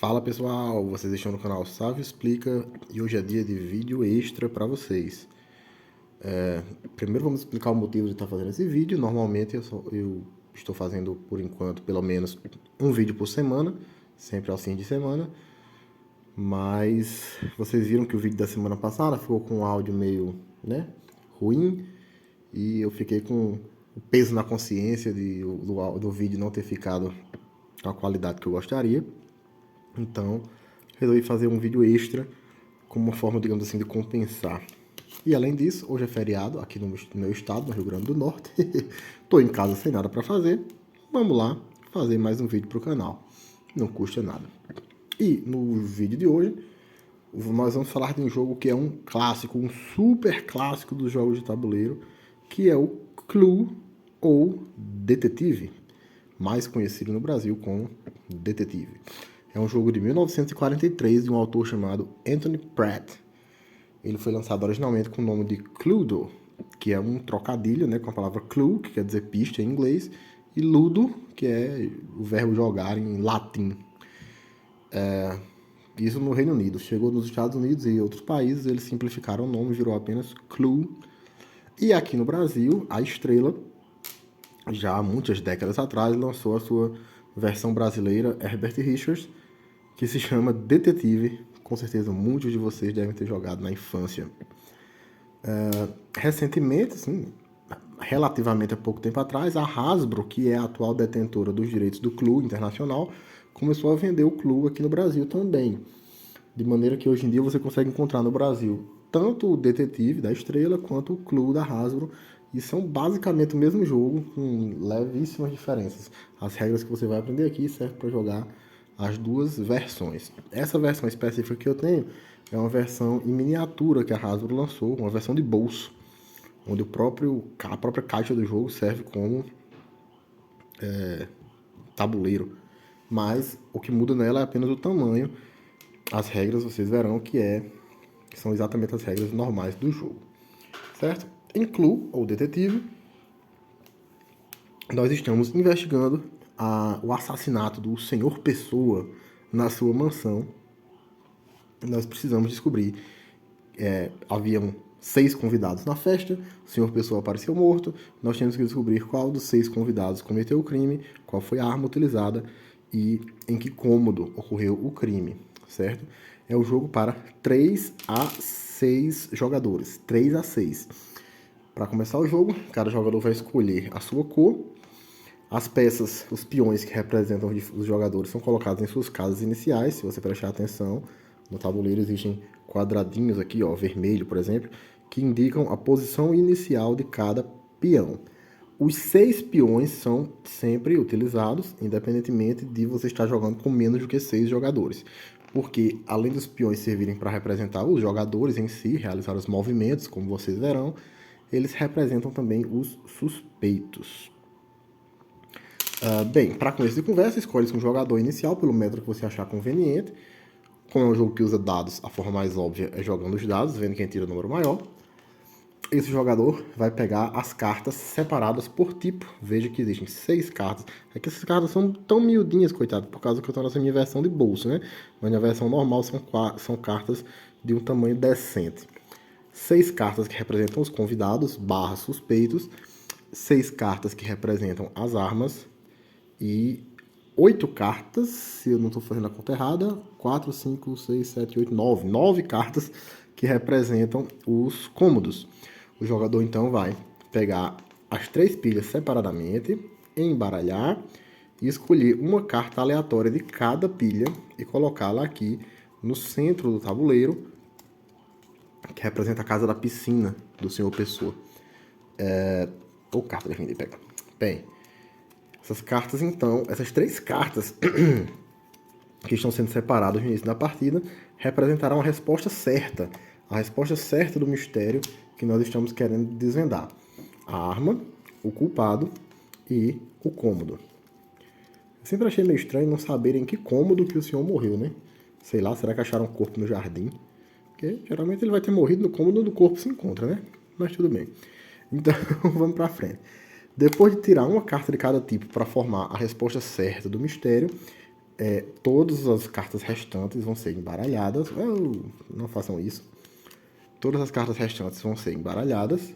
Fala pessoal, vocês estão no canal Sávio Explica e hoje é dia de vídeo extra para vocês. Primeiro vamos explicar o motivo de estar fazendo esse vídeo. Normalmente eu estou fazendo por enquanto pelo menos um vídeo por semana, sempre aos fins de semana. Mas vocês viram que o vídeo da semana passada ficou com um áudio meio, ruim. E eu fiquei com o peso na consciência do vídeo não ter ficado com a qualidade que eu gostaria. Então, resolvi fazer um vídeo extra como uma forma, digamos assim, de compensar. E além disso, hoje é feriado aqui no meu estado, no Rio Grande do Norte. Tô em casa sem nada para fazer. Vamos lá fazer mais um vídeo pro canal. Não custa nada. E no vídeo de hoje, nós vamos falar de um jogo que é um clássico, um super clássico dos jogos de tabuleiro, que é o Clue ou Detetive, mais conhecido no Brasil como Detetive. É um jogo de 1943 de um autor chamado Anthony Pratt. Ele foi lançado originalmente com o nome de Cluedo, que é um trocadilho, com a palavra clue, que quer dizer pista em inglês, e ludo, que é o verbo jogar em latim. Isso no Reino Unido. Chegou nos Estados Unidos e outros países, eles simplificaram o nome e virou apenas Clue. E aqui no Brasil, a Estrela, já há muitas décadas atrás, lançou a sua versão brasileira, Herbert Richards, que se chama Detetive. Com certeza muitos de vocês devem ter jogado na infância. Recentemente, assim, relativamente há pouco tempo atrás, a Hasbro, que é a atual detentora dos direitos do Clue internacional, começou a vender o Clue aqui no Brasil também. De maneira que hoje em dia você consegue encontrar no Brasil tanto o Detetive da Estrela quanto o Clue da Hasbro. E são basicamente o mesmo jogo, com levíssimas diferenças. As regras que você vai aprender aqui servem para jogar as duas versões. Essa versão específica que eu tenho é uma versão em miniatura que a Hasbro lançou, uma versão de bolso, onde a própria caixa do jogo serve como tabuleiro. Mas o que muda nela é apenas o tamanho. As regras vocês verão que são exatamente as regras normais do jogo, certo? Em Clue, ou Detetive, nós estamos investigando o assassinato do Senhor Pessoa na sua mansão. Nós precisamos descobrir. Haviam 6 convidados na festa, o Senhor Pessoa apareceu morto. Nós temos que descobrir qual dos 6 convidados cometeu o crime, qual foi a arma utilizada e em que cômodo ocorreu o crime, certo? É um jogo para 3 a 6 jogadores, 3 a 6. Para começar o jogo, cada jogador vai escolher a sua cor. As peças, os peões que representam os jogadores são colocados em suas casas iniciais. Se você prestar atenção, no tabuleiro existem quadradinhos aqui, vermelho, por exemplo, que indicam a posição inicial de cada peão. Os 6 peões são sempre utilizados, independentemente de você estar jogando com menos do que 6 jogadores. Porque, além dos peões servirem para representar os jogadores em si, realizar os movimentos, como vocês verão, eles representam também os suspeitos. Bem, para começo de conversa, escolhe-se um jogador inicial pelo método que você achar conveniente. Como é um jogo que usa dados, a forma mais óbvia é jogando os dados, vendo quem tira o número maior. Esse jogador vai pegar as cartas separadas por tipo. Veja que existem 6 cartas. É que essas cartas são tão miudinhas, coitado, por causa que eu estou nessa minha versão de bolso, Mas na versão normal são cartas de um tamanho decente. 6 cartas que representam os convidados, / suspeitos. 6 cartas que representam as armas. E 8 cartas, se eu não estou fazendo a conta errada, 4, 5, 6, 7, 8, 9. 9 cartas que representam os cômodos. O jogador então vai pegar as 3 pilhas separadamente, embaralhar e escolher uma carta aleatória de cada pilha e colocá-la aqui no centro do tabuleiro, que representa a casa da piscina do Senhor Pessoa. Ou carta, deixa eu pegar. Bem, essas cartas então, essas 3 cartas que estão sendo separadas no início da partida, representarão a resposta certa do mistério que nós estamos querendo desvendar. A arma, o culpado e o cômodo. Eu sempre achei meio estranho não saber em que cômodo que o senhor morreu, Sei lá, será que acharam um corpo no jardim? Porque geralmente ele vai ter morrido no cômodo onde o corpo se encontra, Mas tudo bem. Então, vamos pra frente. Depois de tirar uma carta de cada tipo para formar a resposta certa do mistério, todas as cartas restantes vão ser embaralhadas. Não façam isso. Todas as cartas restantes vão ser embaralhadas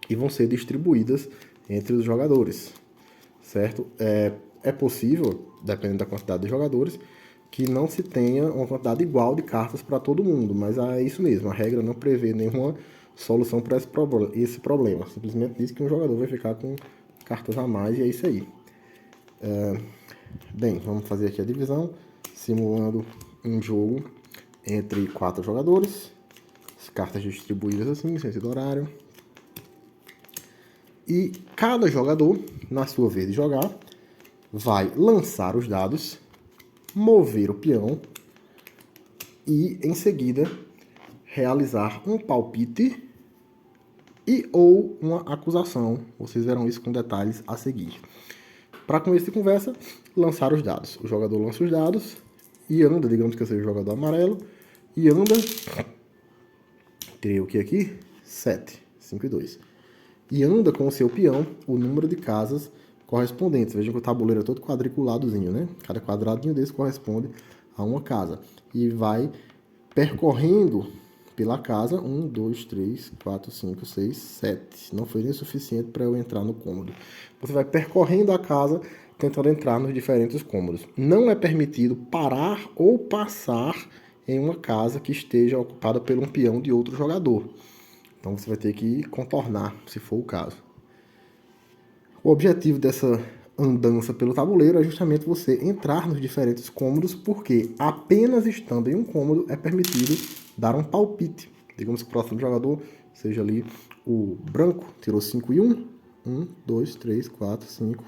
e vão ser distribuídas entre os jogadores, certo? É possível, dependendo da quantidade de jogadores, que não se tenha uma quantidade igual de cartas para todo mundo, mas é isso mesmo, a regra não prevê nenhuma solução para esse problema. Simplesmente diz que um jogador vai ficar com cartas a mais e é isso aí. Bem, vamos fazer aqui a divisão, simulando um jogo entre 4 jogadores, as cartas distribuídas assim, sentido horário. E cada jogador, na sua vez de jogar, vai lançar os dados, mover o peão e, em seguida, realizar um palpite e ou uma acusação. Vocês verão isso com detalhes a seguir. Para começo de conversa, lançar os dados. O jogador lança os dados e anda, digamos que eu seja o jogador amarelo, e anda... Tirei o que aqui? 7, 5 e 2. E anda com o seu peão o número de casas correspondentes. Vejam que o tabuleiro é todo quadriculadozinho, né? Cada quadradinho desse corresponde a uma casa. E vai percorrendo pela casa 1, 2, 3, 4, 5, 6, 7. Não foi nem suficiente para eu entrar no cômodo. Você vai percorrendo a casa tentando entrar nos diferentes cômodos. Não é permitido parar ou passar em uma casa que esteja ocupada por um peão de outro jogador. Então você vai ter que contornar, se for o caso. O objetivo dessa andança pelo tabuleiro é justamente você entrar nos diferentes cômodos, porque apenas estando em um cômodo é permitido dar um palpite. Digamos que o próximo jogador seja ali o branco, tirou 5 e 1. 1, 2, 3, 4, 5,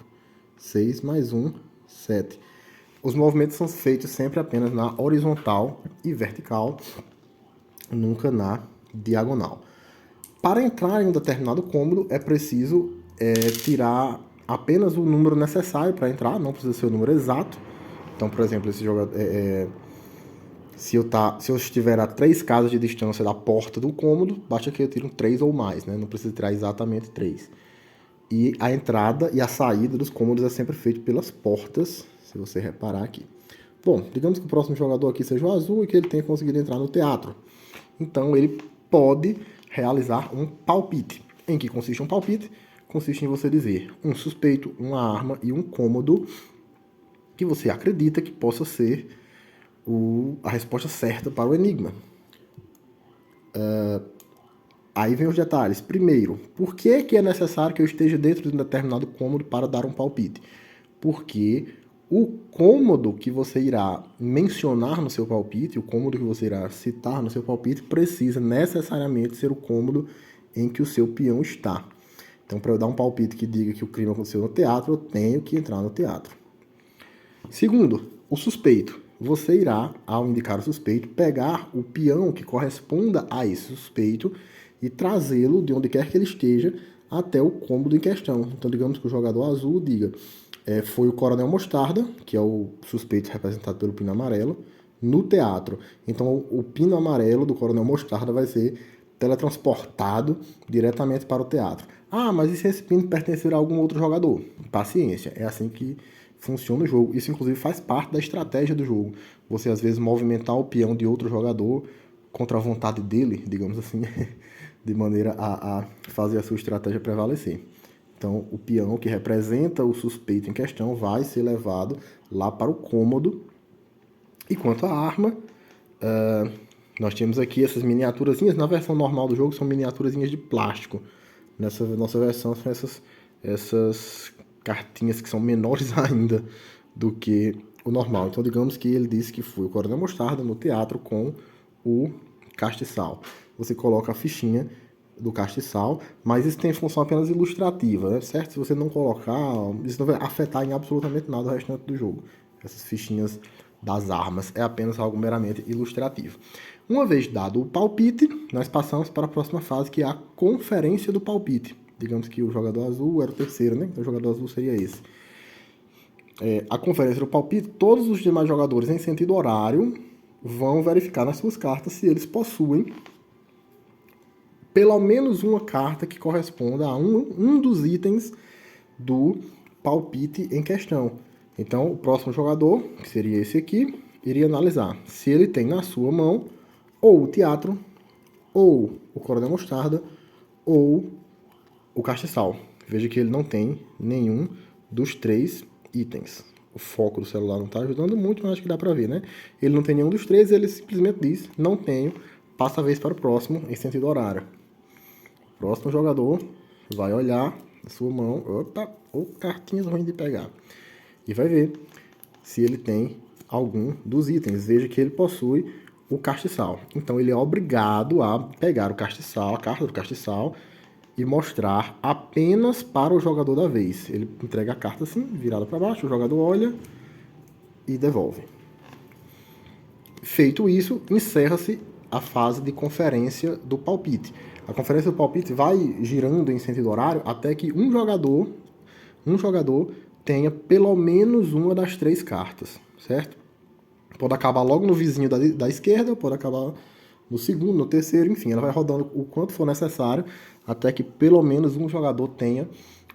6, mais 1, 7. Os movimentos são feitos sempre apenas na horizontal e vertical, nunca na diagonal. Para entrar em um determinado cômodo é preciso tirar apenas o número necessário para entrar, não precisa ser o número exato. Então, por exemplo, esse jogador, se eu estiver a 3 casas de distância da porta do cômodo, basta que eu tire um 3 ou mais, né? Não precisa tirar exatamente 3. E a entrada e a saída dos cômodos é sempre feito pelas portas, se você reparar aqui. Bom, digamos que o próximo jogador aqui seja o azul e que ele tenha conseguido entrar no teatro. Então, ele pode realizar um palpite. Em que consiste um palpite? Consiste em você dizer um suspeito, uma arma e um cômodo que você acredita que possa ser a resposta certa para o enigma. Aí vem os detalhes. Primeiro, por que é necessário que eu esteja dentro de um determinado cômodo para dar um palpite? Porque o cômodo que você irá mencionar no seu palpite, o cômodo que você irá citar no seu palpite, precisa necessariamente ser o cômodo em que o seu peão está. Então, para eu dar um palpite que diga que o crime aconteceu no teatro, eu tenho que entrar no teatro. Segundo, o suspeito. Você irá, ao indicar o suspeito, pegar o peão que corresponda a esse suspeito e trazê-lo de onde quer que ele esteja até o cômodo em questão. Então, digamos que o jogador azul diga, foi o Coronel Mostarda, que é o suspeito representado pelo pino amarelo, no teatro. Então, o pino amarelo do Coronel Mostarda vai ser teletransportado diretamente para o teatro. Ah, mas e se esse pino pertencer a algum outro jogador? Paciência, é assim que funciona o jogo. Isso, inclusive, faz parte da estratégia do jogo. Você, às vezes, movimentar o peão de outro jogador contra a vontade dele, digamos assim, de maneira a fazer a sua estratégia prevalecer. Então, o peão que representa o suspeito em questão vai ser levado lá para o cômodo. E quanto à arma, nós temos aqui essas miniaturazinhas. Na versão normal do jogo são miniaturazinhas de plástico. Nessa nossa versão são essas cartinhas que são menores ainda do que o normal. Então, digamos que ele disse que foi o Coronel Mostarda no teatro com o castiçal. Você coloca a fichinha do castiçal, mas isso tem função apenas ilustrativa, né? Certo? Se você não colocar, isso não vai afetar em absolutamente nada o restante do jogo. Essas fichinhas das armas é apenas algo meramente ilustrativo. Uma vez dado o palpite, nós passamos para a próxima fase, que é a conferência do palpite. Digamos que o jogador azul era o terceiro, né? Então o jogador azul seria esse. A conferência do palpite, todos os demais jogadores em sentido horário vão verificar nas suas cartas se eles possuem pelo menos uma carta que corresponda a um dos itens do palpite em questão. Então, o próximo jogador, que seria esse aqui, iria analisar se ele tem na sua mão ou o teatro, ou o coronel mostarda, ou o castiçal. Veja que ele não tem nenhum dos 3 itens. O foco do celular não está ajudando muito, mas acho que dá para ver, né? Ele não tem nenhum dos 3, ele simplesmente diz, não tenho, passa a vez para o próximo em sentido horário. O próximo jogador vai olhar a sua mão, opa, ou cartinhas ruins de pegar, e vai ver se ele tem algum dos itens. Veja que ele possui o castiçal. Então ele é obrigado a pegar o castiçal, a carta do castiçal, e mostrar apenas para o jogador da vez. Ele entrega a carta assim, virada para baixo, o jogador olha e devolve. Feito isso, encerra-se a fase de conferência do palpite. A conferência do palpite vai girando em sentido horário até que um jogador tenha pelo menos uma das 3 cartas, certo? Pode acabar logo no vizinho da esquerda, pode acabar no segundo, no terceiro, enfim, ela vai rodando o quanto for necessário até que pelo menos um jogador tenha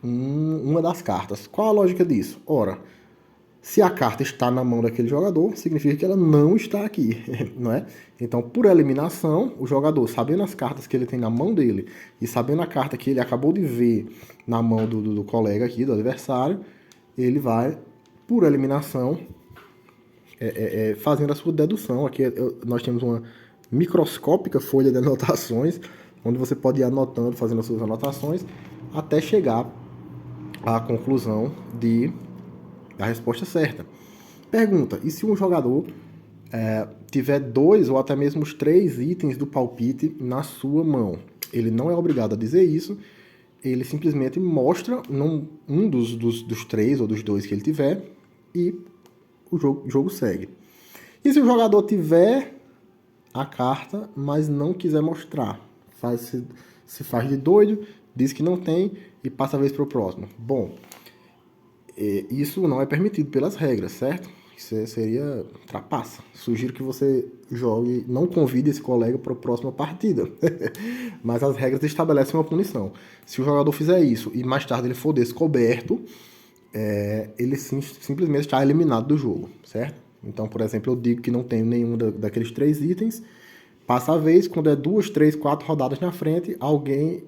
uma das cartas. Qual a lógica disso? Ora, se a carta está na mão daquele jogador, significa que ela não está aqui, não é? Então, por eliminação, o jogador, sabendo as cartas que ele tem na mão dele e sabendo a carta que ele acabou de ver na mão do colega aqui, do adversário, ele vai, por eliminação, fazendo a sua dedução. Aqui nós temos uma microscópica folha de anotações, onde você pode ir anotando, fazendo as suas anotações, até chegar à conclusão da resposta certa. Pergunta, e se um jogador tiver 2 ou até mesmo os 3 itens do palpite na sua mão? Ele não é obrigado a dizer isso, ele simplesmente mostra um dos 3 ou dos 2 que ele tiver e o jogo segue. E se o jogador tiver a carta, mas não quiser mostrar? Se faz de doido, diz que não tem e passa a vez para o próximo. Bom, isso não é permitido pelas regras, certo? Isso seria trapaça. Sugiro que você jogue, não convide esse colega para a próxima partida. Mas as regras estabelecem uma punição. Se o jogador fizer isso e mais tarde ele for descoberto, ele simplesmente está eliminado do jogo, certo? Então, por exemplo, eu digo que não tenho nenhum daqueles 3 itens, passa a vez, quando é 2, 3, 4 rodadas na frente, alguém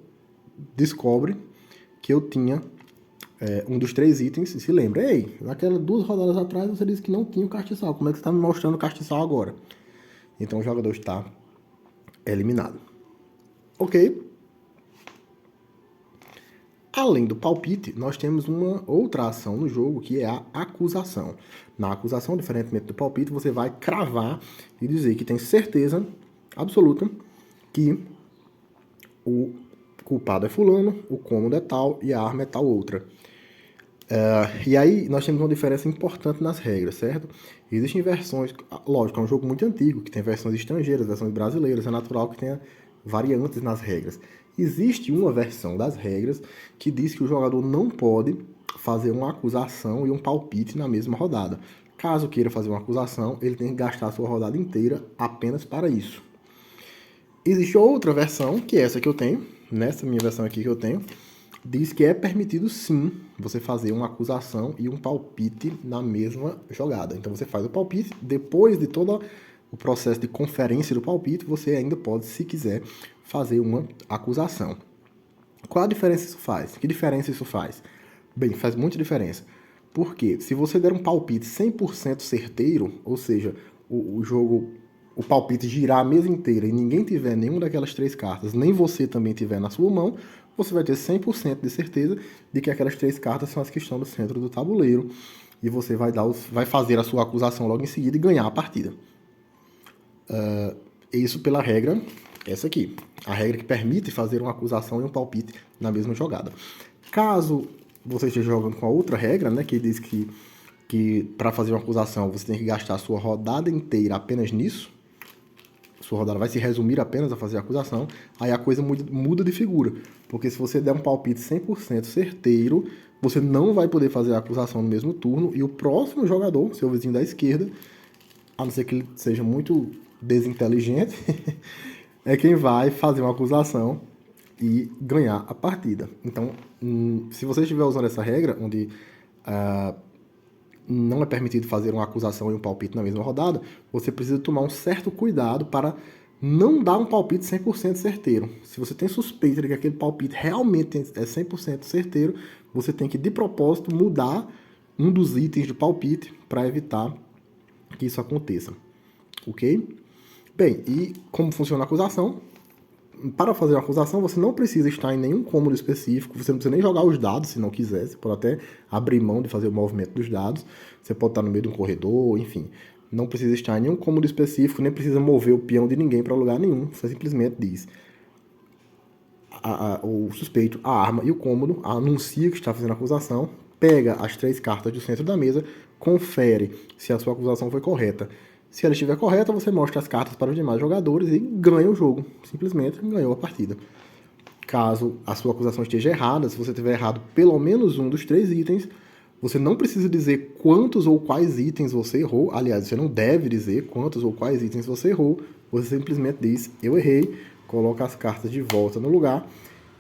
descobre que eu tinha um dos 3 itens e se lembra, ei, naquelas 2 rodadas atrás você disse que não tinha o castiçal, como é que você está me mostrando o castiçal agora? Então o jogador está eliminado. Ok? Além do palpite, nós temos uma outra ação no jogo, que é a acusação. Na acusação, diferentemente do palpite, você vai cravar e dizer que tem certeza absoluta que o culpado é fulano, o cômodo é tal e a arma é tal outra. E aí nós temos uma diferença importante nas regras, certo? Existem versões, lógico, é um jogo muito antigo, que tem versões estrangeiras, versões brasileiras, é natural que tenha variantes nas regras. Existe uma versão das regras que diz que o jogador não pode fazer uma acusação e um palpite na mesma rodada. Caso queira fazer uma acusação, ele tem que gastar a sua rodada inteira apenas para isso. Existe outra versão, que é essa que eu tenho, nessa minha versão aqui que eu tenho, diz que é permitido sim você fazer uma acusação e um palpite na mesma jogada. Então você faz o palpite, depois de todo o processo de conferência do palpite, você ainda pode, se quiser, fazer uma acusação. Qual a diferença isso faz? Que diferença isso faz? Bem, faz muita diferença. Porque se você der um palpite 100% certeiro, ou seja, o palpite girar a mesa inteira e ninguém tiver nenhuma daquelas 3 cartas, nem você também tiver na sua mão, você vai ter 100% de certeza de que aquelas 3 cartas são as que estão no centro do tabuleiro e você vai fazer a sua acusação logo em seguida e ganhar a partida. Isso pela regra, essa aqui. A regra que permite fazer uma acusação e um palpite na mesma jogada. Caso você esteja jogando com a outra regra, né, que diz que para fazer uma acusação você tem que gastar a sua rodada inteira apenas nisso, sua rodada vai se resumir apenas a fazer a acusação, aí a coisa muda de figura. Porque se você der um palpite 100% certeiro, você não vai poder fazer a acusação no mesmo turno, e o próximo jogador, seu vizinho da esquerda, a não ser que ele seja muito desinteligente, é quem vai fazer uma acusação e ganhar a partida. Então, se você estiver usando essa regra, onde não é permitido fazer uma acusação e um palpite na mesma rodada, você precisa tomar um certo cuidado para não dar um palpite 100% certeiro. Se você tem suspeita de que aquele palpite realmente é 100% certeiro, você tem que, de propósito, mudar um dos itens de palpite para evitar que isso aconteça. Ok? Bem, e como funciona a acusação? Para fazer uma acusação, você não precisa estar em nenhum cômodo específico, você não precisa nem jogar os dados se não quiser, você pode até abrir mão de fazer o movimento dos dados, você pode estar no meio de um corredor, enfim. Não precisa estar em nenhum cômodo específico, nem precisa mover o peão de ninguém para lugar nenhum, você simplesmente diz o suspeito, a arma e o cômodo, anuncia que está fazendo a acusação, pega as 3 cartas do centro da mesa, confere se a sua acusação foi correta. Se ela estiver correta, você mostra as cartas para os demais jogadores e ganha o jogo. Simplesmente ganhou a partida. Caso a sua acusação esteja errada, se você tiver errado pelo menos um dos 3 itens, você não precisa dizer quantos ou quais itens você errou. Aliás, você não deve dizer quantos ou quais itens você errou. Você simplesmente diz, eu errei, coloca as cartas de volta no lugar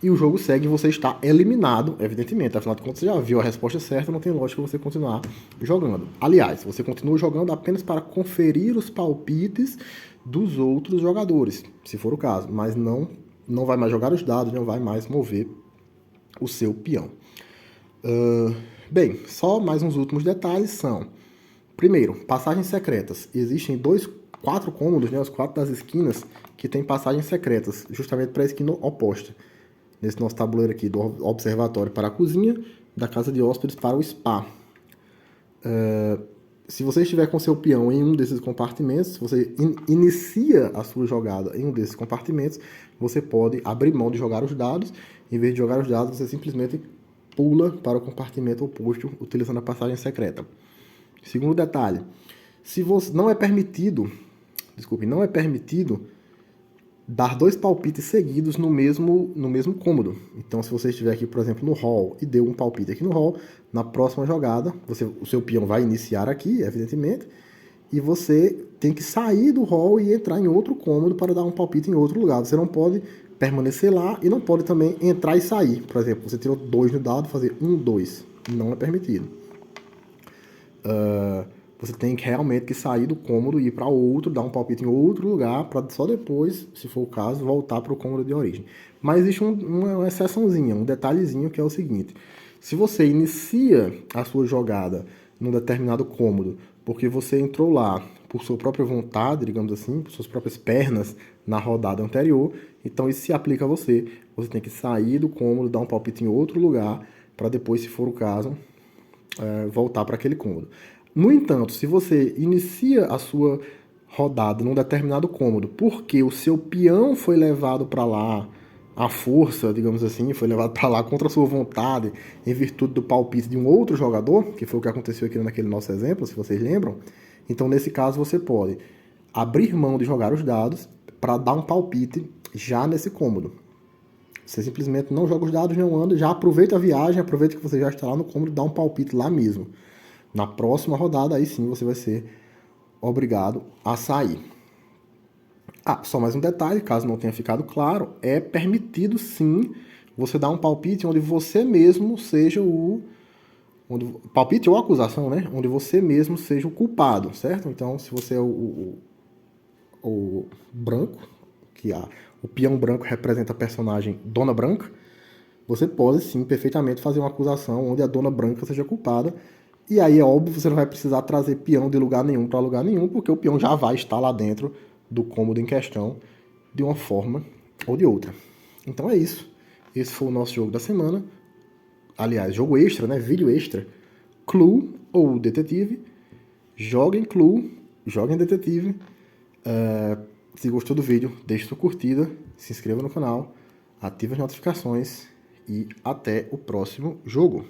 e o jogo segue e você está eliminado, evidentemente. Afinal de contas, você já viu a resposta certa, não tem lógica você continuar jogando. Aliás, você continua jogando apenas para conferir os palpites dos outros jogadores, se for o caso, mas não vai mais jogar os dados, não vai mais mover o seu peão. Bem, só mais uns últimos detalhes são... Primeiro, passagens secretas. Existem 4 cômodos, né, os 4 das esquinas, que tem passagens secretas, justamente para a esquina oposta. Nesse nosso tabuleiro aqui, do observatório para a cozinha, da casa de hóspedes para o spa. Se você estiver com seu peão em um desses compartimentos, se você inicia a sua jogada em um desses compartimentos, você pode abrir mão de jogar os dados. Em vez de jogar os dados, você simplesmente pula para o compartimento oposto, utilizando a passagem secreta. Segundo detalhe, se você não é permitido dar 2 palpites seguidos no mesmo cômodo. Então, se você estiver aqui, por exemplo, no hall e deu um palpite aqui no hall, na próxima jogada, o seu peão vai iniciar aqui, evidentemente, e você tem que sair do hall e entrar em outro cômodo para dar um palpite em outro lugar. Você não pode permanecer lá e não pode também entrar e sair. Por exemplo, você tirou 2 no dado, fazer 1, 2. Não é permitido. Você tem que realmente sair do cômodo e ir para outro, dar um palpite em outro lugar, para só depois, se for o caso, voltar para o cômodo de origem. Mas existe uma exceçãozinha, um detalhezinho, que é o seguinte: se você inicia a sua jogada num determinado cômodo, porque você entrou lá por sua própria vontade, digamos assim, por suas próprias pernas na rodada anterior, então isso se aplica a você. Você tem que sair do cômodo, dar um palpite em outro lugar, para depois, se for o caso, voltar para aquele cômodo. No entanto, se você inicia a sua rodada num determinado cômodo porque o seu peão foi levado para lá à força, digamos assim, foi levado para lá contra a sua vontade, em virtude do palpite de um outro jogador, que foi o que aconteceu aqui naquele nosso exemplo, se vocês lembram, então nesse caso você pode abrir mão de jogar os dados para dar um palpite já nesse cômodo. Você simplesmente não joga os dados, não anda, já aproveita a viagem, aproveita que você já está lá no cômodo e dá um palpite lá mesmo. Na próxima rodada, aí sim você vai ser obrigado a sair. Só mais um detalhe, caso não tenha ficado claro, é permitido sim você dar um palpite onde você mesmo seja palpite ou acusação, né? Onde você mesmo seja o culpado, certo? Então, se você é o branco, o peão branco representa a personagem Dona Branca, você pode sim perfeitamente fazer uma acusação onde a Dona Branca seja culpada. E aí é óbvio, você não vai precisar trazer peão de lugar nenhum para lugar nenhum, porque o peão já vai estar lá dentro do cômodo em questão, de uma forma ou de outra. Então é isso. Esse foi o nosso jogo da semana. Aliás, jogo extra, né? Vídeo extra. Clue ou Detetive. Joguem Clue, joguem Detetive. Se gostou do vídeo, deixe sua curtida, se inscreva no canal, ative as notificações e até o próximo jogo.